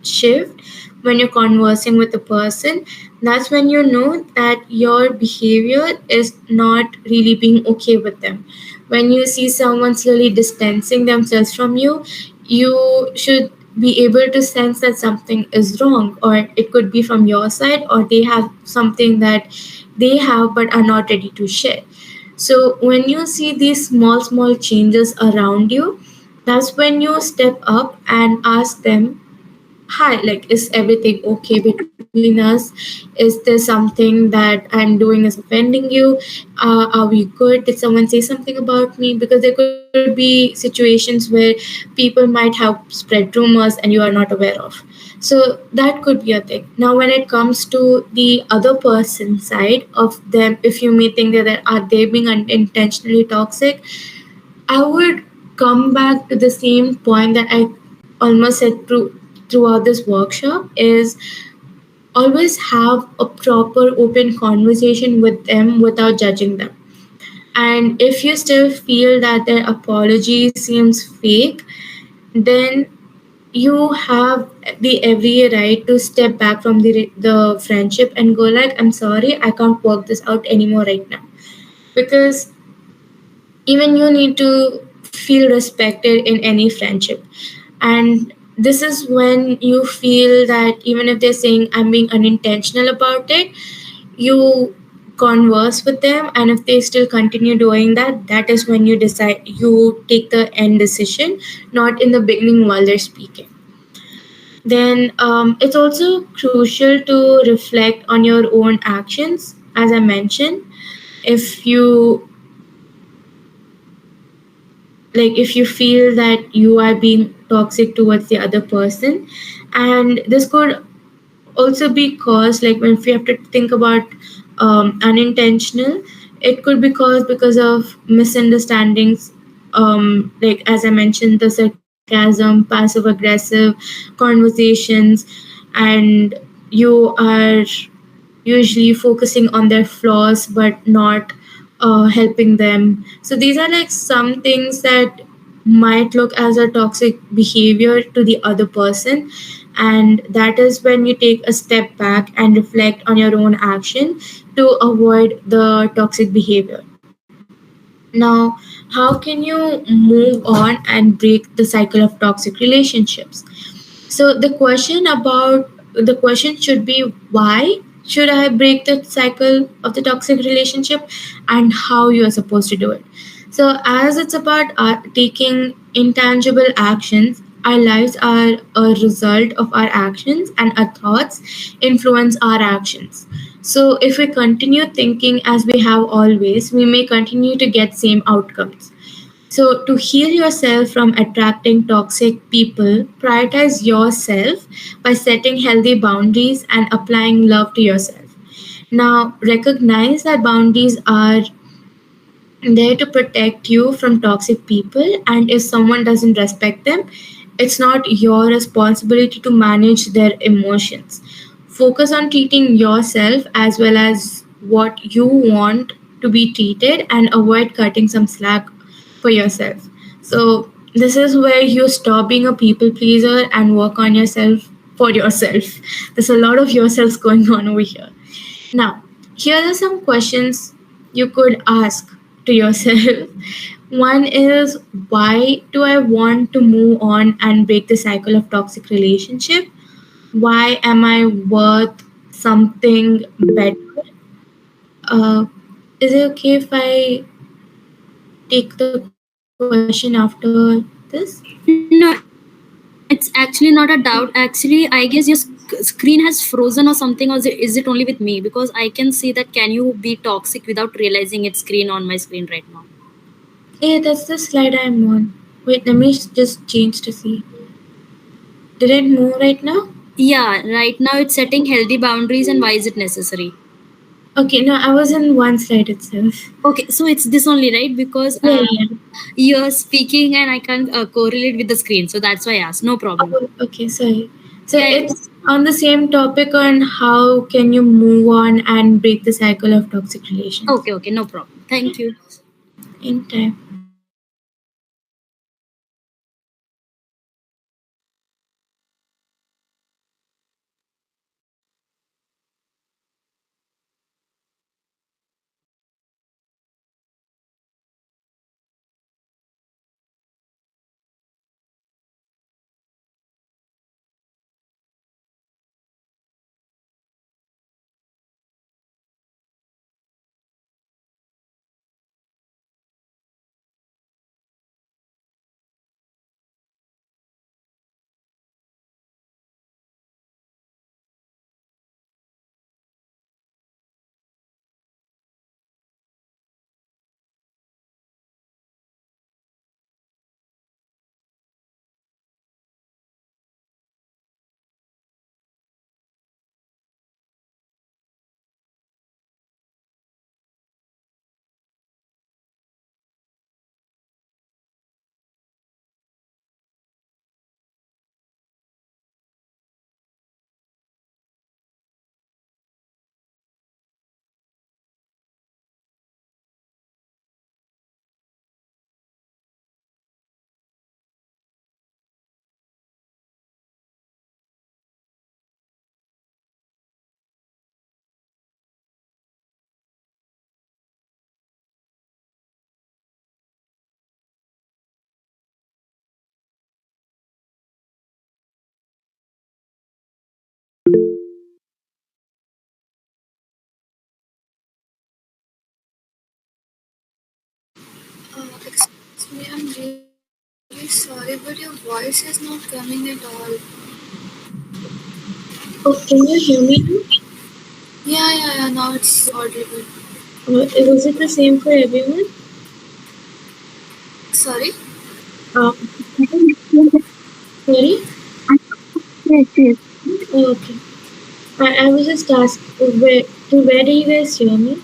shift when you're conversing with a person, that's when you know that your behavior is not really being okay with them. When you see someone slowly distancing themselves from you, you should be able to sense that something is wrong, or it could be from your side, or they have something that they have but are not ready to share. So when you see these small changes around you, that's when you step up and ask them, hi, like, is everything okay between us? Is there something that I'm doing is offending you? Are we good? Did someone say something about me? Because there could be situations where people might have spread rumors and you are not aware of. So that could be a thing. Now when it comes to the other person's side of them, if you may think that are they being unintentionally toxic, I would come back to the same point that I almost said throughout this workshop, is always have a proper open conversation with them without judging them. And if you still feel that their apology seems fake, then you have the every right to step back from the friendship and go like, I'm sorry, I can't work this out anymore right now. Because even you need to feel respected in any friendship. And this is when you feel that even if they're saying I'm being unintentional about it, you converse with them, and if they still continue doing that, that is when you decide, you take the end decision, not in the beginning while they're speaking. Then it's also crucial to reflect on your own actions. As I mentioned, if you if you feel that you are being toxic towards the other person, and this could also be caused, like when we have to think about unintentional, it could be caused because of misunderstandings, like as I mentioned, the sarcasm, passive aggressive conversations, and you are usually focusing on their flaws but not helping them. So these are like some things that might look as a toxic behavior to the other person, and that is when you take a step back and reflect on your own action to avoid the toxic behavior. Now, how can you move on and break the cycle of toxic relationships? So the question should be, why should I break the cycle of the toxic relationship, and how you are supposed to do it. So as it's about taking intangible actions, our lives are a result of our actions, and our thoughts influence our actions. So if we continue thinking as we have always, we may continue to get same outcomes. So, to heal yourself from attracting toxic people, prioritize yourself by setting healthy boundaries and applying love to yourself. Now, recognize that boundaries are there to protect you from toxic people, and if someone doesn't respect them, it's not your responsibility to manage their emotions. Focus on treating yourself as well as what you want to be treated, and avoid cutting some slack for yourself. So, this is where you stop being a people pleaser and work on yourself for yourself. There's a lot of yourselves going on over here. Now, here are some questions you could ask to yourself. One is, why do I want to move on and break the cycle of toxic relationship? Why am I worth something better? Uh, is it okay if I take the question after this? No, it's actually not a doubt. Actually, I guess your screen has frozen or something, or is it only with me? Because I can see that can you be toxic without realizing it's screen on my screen right now? Yeah, that's the slide I'm on. Wait, let me just change to see. Did it move right now? Yeah, right now it's setting healthy boundaries, and why is it necessary? Okay, no, I was in one slide itself. Okay, so it's this only, right? Because Yeah, yeah. you're speaking and I can't correlate with the screen, so that's why I asked. No problem. Oh, okay, sorry. So Yeah, yeah. it's on the same topic on how can you move on and break the cycle of toxic relations Okay, okay, no problem. Thank you. in time. Excuse me, I'm really sorry, but your voice is not coming at all. Oh, can you hear me now? Yeah, now it's audible. Was it the same for everyone? Sorry? Uh, Sorry? Yes, yes. Oh, okay. I was just asking, where do you guys hear me?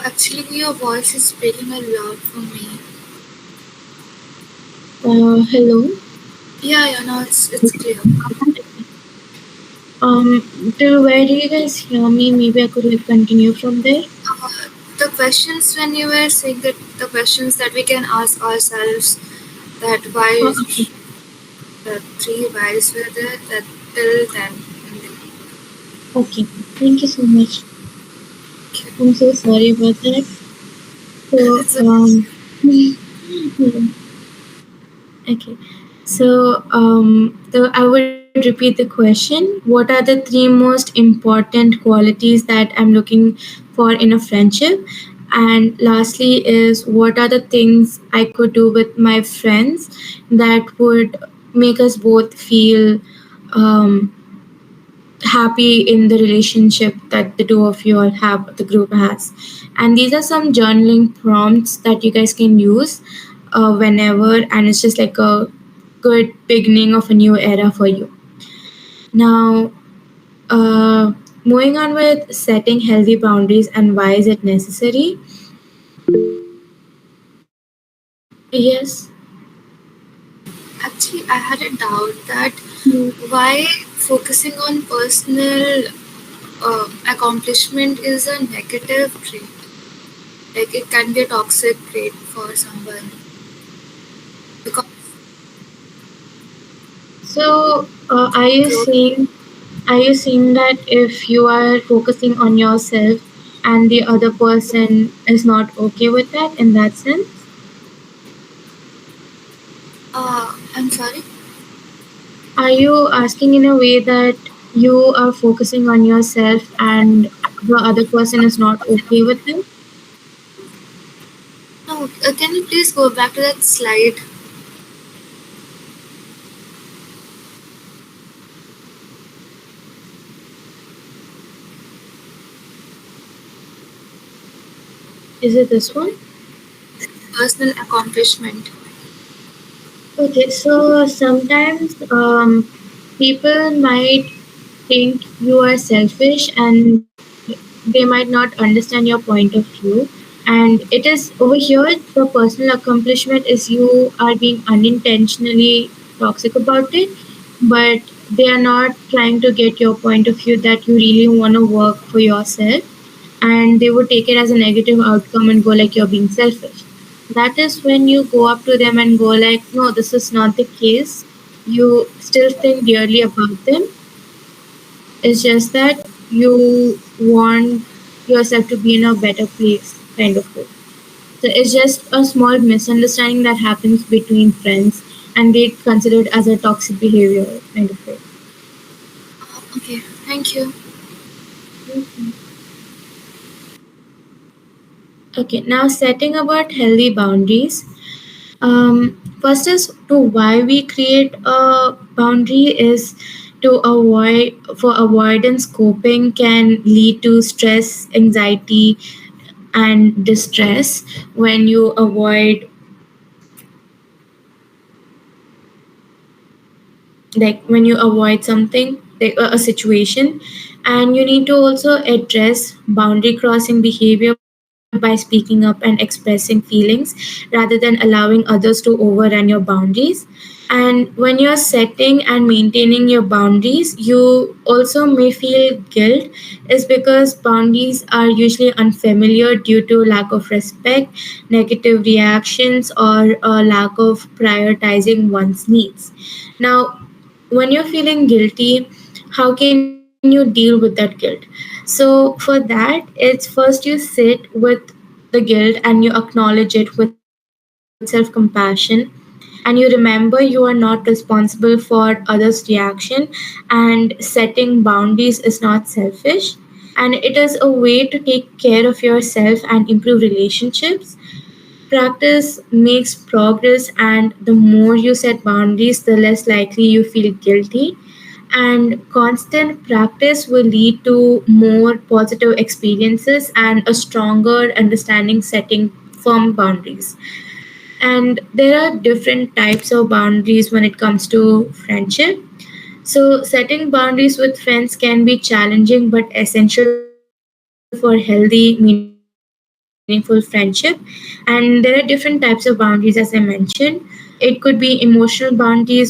Actually, your voice is breaking a lot for me. Hello? Yeah, now it's clear. Till where do you guys hear me? Maybe I could like continue from there. The questions when you were saying that the questions that we can ask ourselves, that why Okay. the three whys were there, that till then. Okay. Thank you so much. Okay. I'm so sorry about that. So, It's a, okay. So, I would repeat the question. What are the three most important qualities that I'm looking for in a friendship? And lastly, is what are the things I could do with my friends that would make us both feel um, happy in the relationship that the two of you all have, the group has. And these are some journaling prompts that you guys can use whenever, and it's just like a good beginning of a new era for you. Now, moving on with setting healthy boundaries and why is it necessary? Yes. Actually, I had a doubt that Mm. why focusing on personal accomplishment is a negative trait. Like it can be a toxic trait for someone because So, growth. are you saying that if you are focusing on yourself and the other person is not okay with that in that sense? I'm sorry. Are you asking in a way that you are focusing on yourself and the other person is not okay with it? No, can you please go back to that slide? Is it this one? Personal accomplishment. Okay, so sometimes people might think you are selfish and they might not understand your point of view. And it is over here, the personal accomplishment is you are being unintentionally toxic about it, but they are not trying to get your point of view that you really want to work for yourself, and they would take it as a negative outcome and go like you're being selfish. That is when you go up to them and go like, no, this is not the case. You still think dearly about them. It's just that you want yourself to be in a better place, kind of way. So it's just a small misunderstanding that happens between friends, and they consider it as a toxic behavior, kind of way. Okay, thank you. Mhm. Okay, now setting about healthy boundaries. First is to why we create a boundary is to avoid for avoidance. Coping can lead to stress, anxiety, and distress. When you avoid, like when you avoid something, like a situation, and you need to also address boundary crossing behavior by speaking up and expressing feelings rather than allowing others to overrun your boundaries. And when you're setting and maintaining your boundaries, you also may feel guilt, is because boundaries are usually unfamiliar due to lack of respect, negative reactions, or a lack of prioritizing one's needs. Now, when you're feeling guilty, how can you deal with that guilt? So, for that, it's first you sit with the guilt and you acknowledge it with self compassion, and you remember you are not responsible for others' reaction, and setting boundaries is not selfish, and it is a way to take care of yourself and improve relationships. Practice makes progress, and the more you set boundaries, the less likely you feel guilty. And constant practice will lead to more positive experiences and a stronger understanding setting firm boundaries. And there are different types of boundaries when it comes to friendship. So, setting boundaries with friends can be challenging but essential for healthy, meaningful friendship. And there are different types of boundaries, as I mentioned. It could be emotional boundaries where it could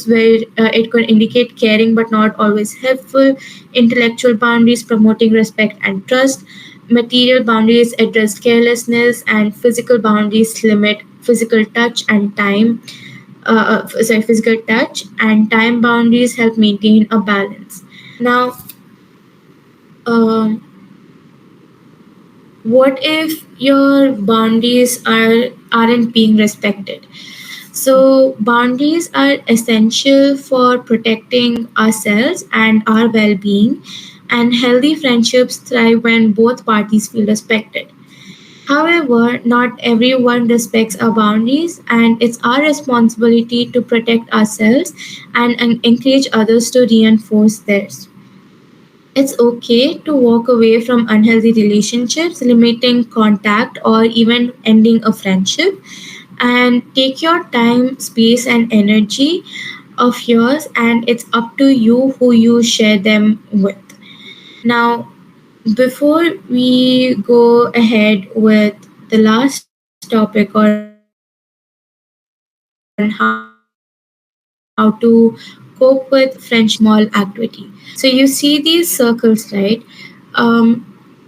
indicate caring but not always helpful, intellectual boundaries promoting respect and trust, material boundaries address carelessness, and physical boundaries limit physical touch and physical touch, and time boundaries help maintain a balance. Now, um, what if your boundaries aren't being respected? So boundaries are essential for protecting ourselves and our well-being, and healthy friendships thrive when both parties feel respected. However, not everyone respects our boundaries, and it's our responsibility to protect ourselves and encourage others to reinforce theirs. It's okay to walk away from unhealthy relationships, limiting contact, or even ending a friendship. And take your time, space, and energy of yours, and it's up to you who you share them with. Now, before we go ahead with the last topic on how to set boundaries, how to cope with friendship in a small activity. So you see these circles, right?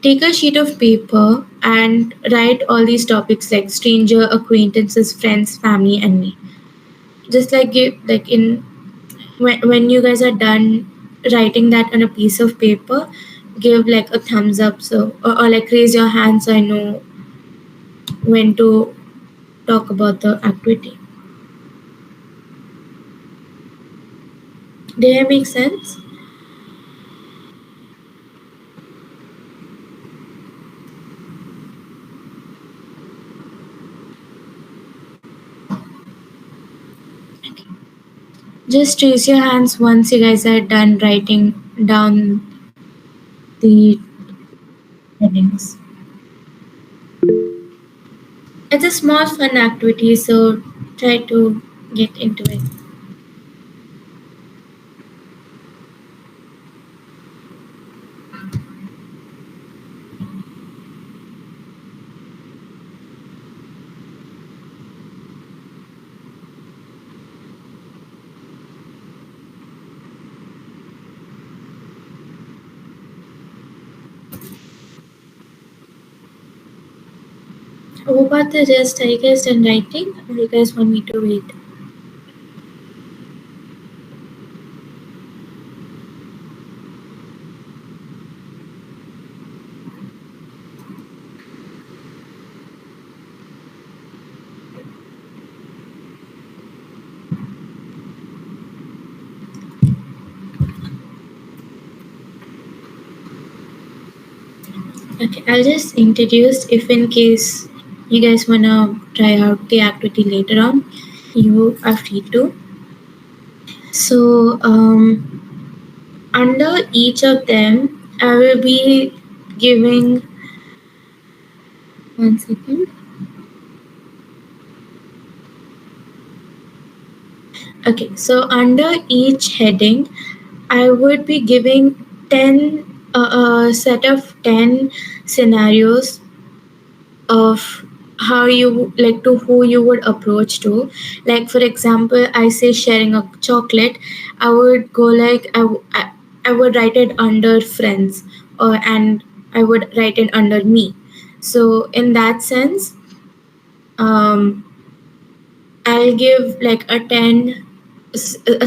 Take a sheet of paper and write all these topics like stranger, acquaintances, friends, family, and me. Just like like in when you guys are done writing that on a piece of paper, give like a thumbs up, so or like raise your hand so I know when to talk about the activity. Did I make sense? Just raise your hands once you guys are done writing down the headings. It's a small fun activity, so try to get into it. What about the rest? Are you guys done writing? Or you guys want me to wait? Okay, I'll just introduce if in case you guys wanna try out the activity later on, you are free to. So under each of them, I will be giving 1 second. Okay, so under each heading, I would be giving 10 a set of 10 scenarios of how you like to who you would approach to. Like for example, I say sharing a chocolate, I would go like I would write it under friends, or and I would write it under me. So in that sense, um, I'll give like a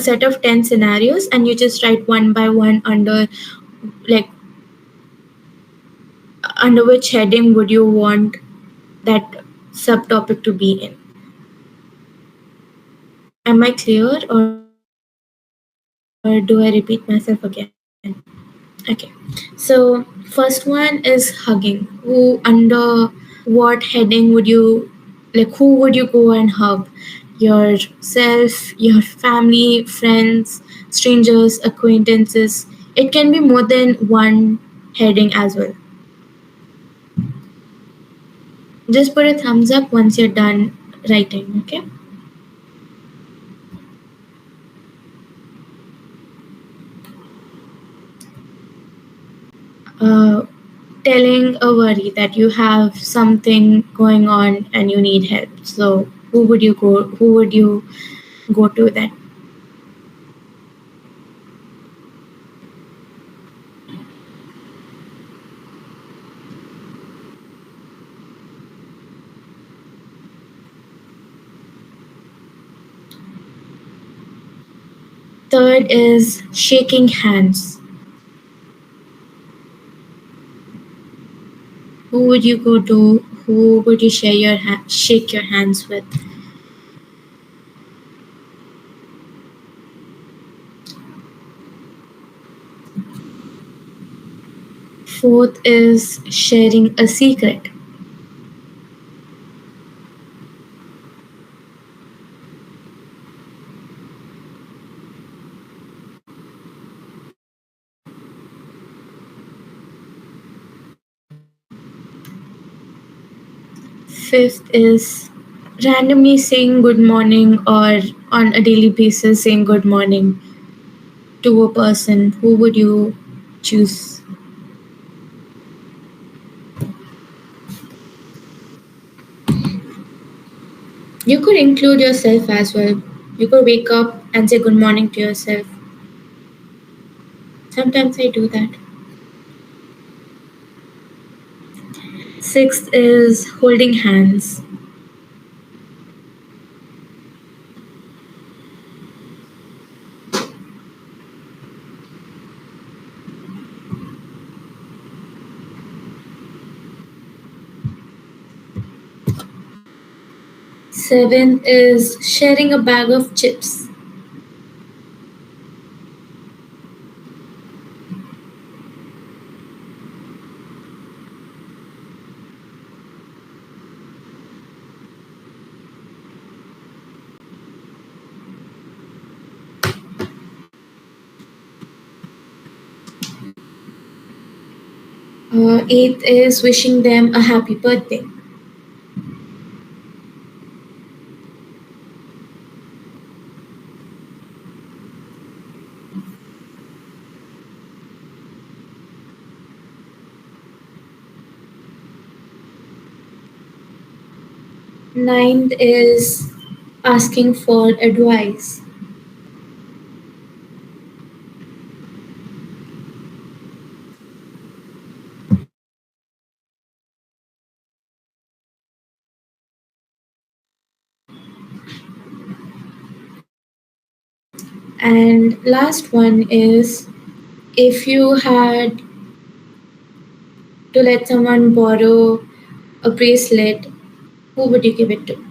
set of 10 scenarios, and you just write one by one under like under which heading would you want that subtopic to be in. Am I clear, or do I repeat myself again? Okay. So first one is hugging. Who under what heading would you like? Who would you go and hug? Yourself, your family, friends, strangers, acquaintances. It can be more than one heading as well. Just put a thumbs up once you're done writing. Okay. uh, Telling a worry that you have something going on and you need help. So who would you go? Who would you go to then? Third is shaking hands. Who would you go to? Who would you shake your hands with? Fourth is sharing a secret. Fifth is randomly saying good morning, or on a daily basis saying good morning to a person. Who would you choose? You could include yourself as well. You could wake up and say good morning to yourself. Sometimes I do that. Sixth is holding hands. Seventh is sharing a bag of chips. Eighth is wishing them a happy birthday. Ninth is asking for advice. And last one is if you had to let someone borrow a bracelet, who would you give it to?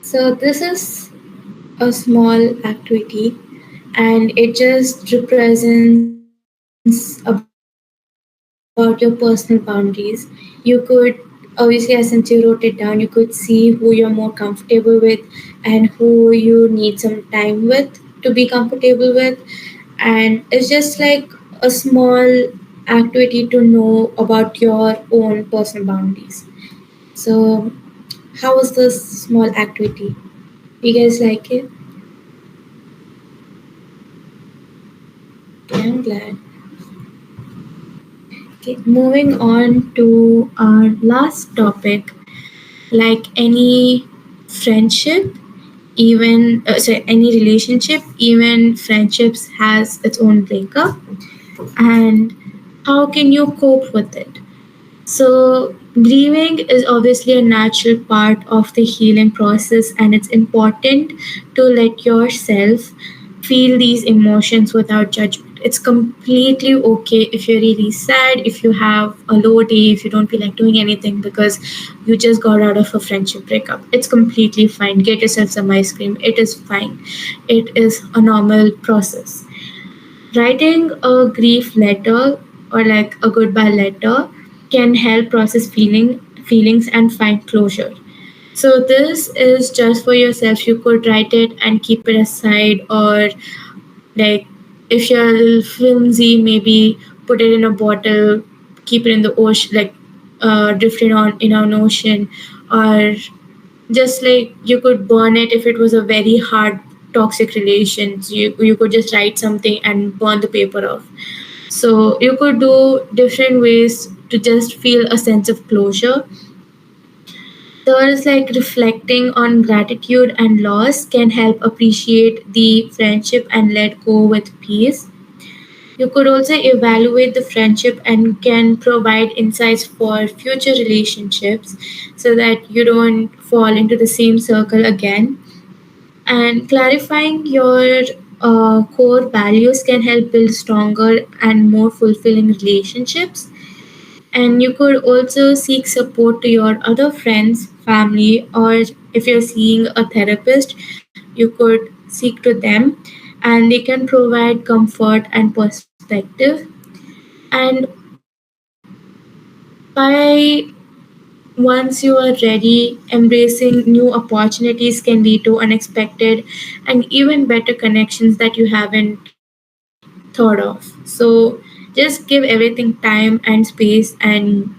So, this is a small activity and it just represents about your personal boundaries. You could obviously, as since you wrote it down, you could see who you're more comfortable with and who you need some time with to be comfortable with. And it's just like a small activity to know about your own personal boundaries. So, how was this small activity? You guys like it? Okay, I'm glad. Okay, moving on to our last topic, like any friendship, even sorry, any relationship, even friendships has its own breakup, and how can you cope with it? So, grieving is obviously a natural part of the healing process, and it's important to let yourself feel these emotions without judgment. It's completely okay if you're really sad, if you have a low day, if you don't feel like doing anything because you just got out of a friendship breakup. It's completely fine. Get yourself some ice cream. It is fine. It is a normal process. Writing a grief letter or like a goodbye letter can help process feelings and find closure. So this is just for yourself. You could write it and keep it aside, or like if you're a little flimsy, maybe put it in a bottle, keep it in the ocean, like drift it on in an ocean, or just like you could burn it if it was a very hard toxic relation. So you could just write something and burn the paper off. So you could do different ways to just feel a sense of closure. There is like reflecting on gratitude and loss can help appreciate the friendship and let go with peace. You could also evaluate the friendship and can provide insights for future relationships so that you don't fall into the same circle again. And clarifying your core values can help build stronger and more fulfilling relationships. And you could also seek support to your other friends, family, or if you're seeing a therapist, you could seek to them and they can provide comfort and perspective. And by once you are ready, embracing new opportunities can lead to unexpected and even better connections that you haven't thought of. So just give everything time and space, and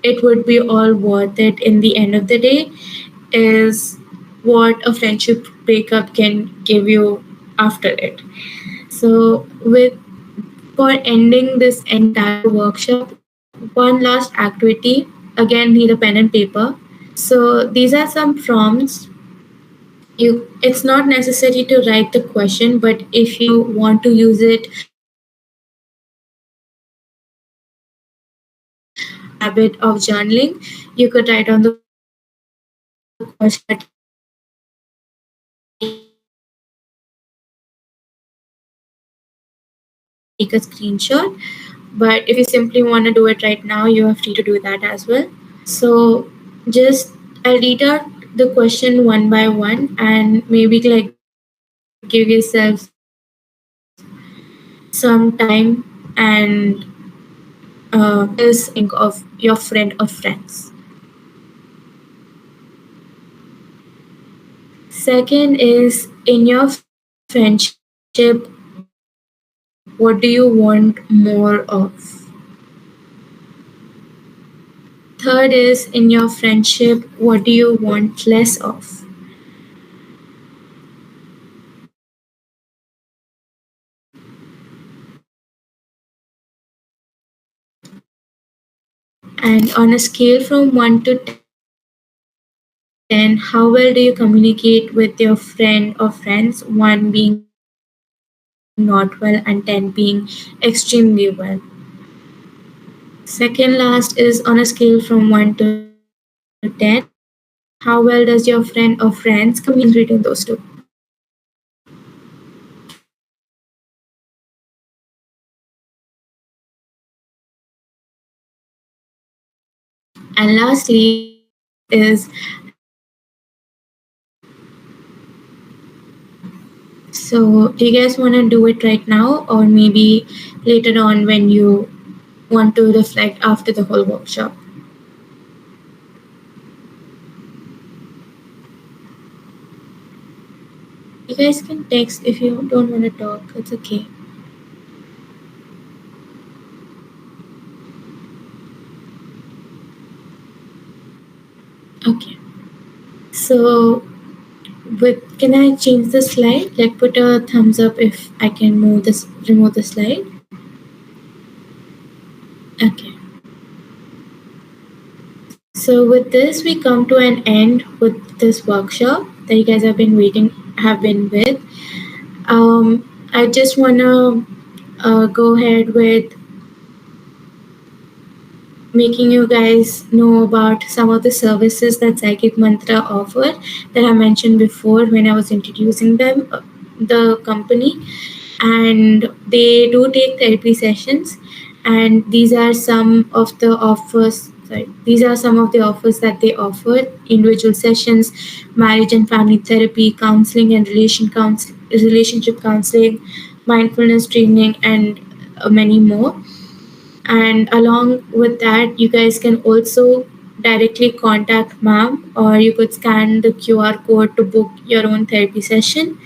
it would be all worth it in the end of the day. Is what a friendship breakup can give you after it. So, with for ending this entire workshop, one last activity. Again, need a pen and paper. So these are some prompts. It's not necessary to write the question, but if you want to use it habit of journaling, you could write on the question that you want to take a screenshot. But if you simply want to do it right now, you are free to do that as well. So just I'll read out the question one by one and maybe like give yourselves some time and think of your friend or friends. Second is in your friendship, what do you want more of? Third is in your friendship, what do you want less of? And on a scale from 1 to 10, how well do you communicate with your friend or friends? 1 being not well and 10 being extremely well. Second last is on a scale from 1 to 10, how well does your friend or friends communicate with you? Reading those two. And lastly is so do you guys want to do it right now or maybe later on when you want to reflect after the whole workshop? You guys can text if you don't want to talk. It's okay. Okay. So with can I change the slide? Like put a thumbs up if I can remove the slide. Okay. So with this we come to an end with this workshop that you guys have been with. I just wanna go ahead with making you guys know about some of the services that Psychicc Mantra offer that I mentioned before when I was introducing them, the company. And they do take therapy sessions, and these are some of the offers. Sorry, these are some of the offers that they offer: individual sessions, marriage and family therapy, counseling and relationship counseling, mindfulness training, and many more. And along with that, you guys can also directly contact ma'am, or you could scan the QR code to book your own therapy session.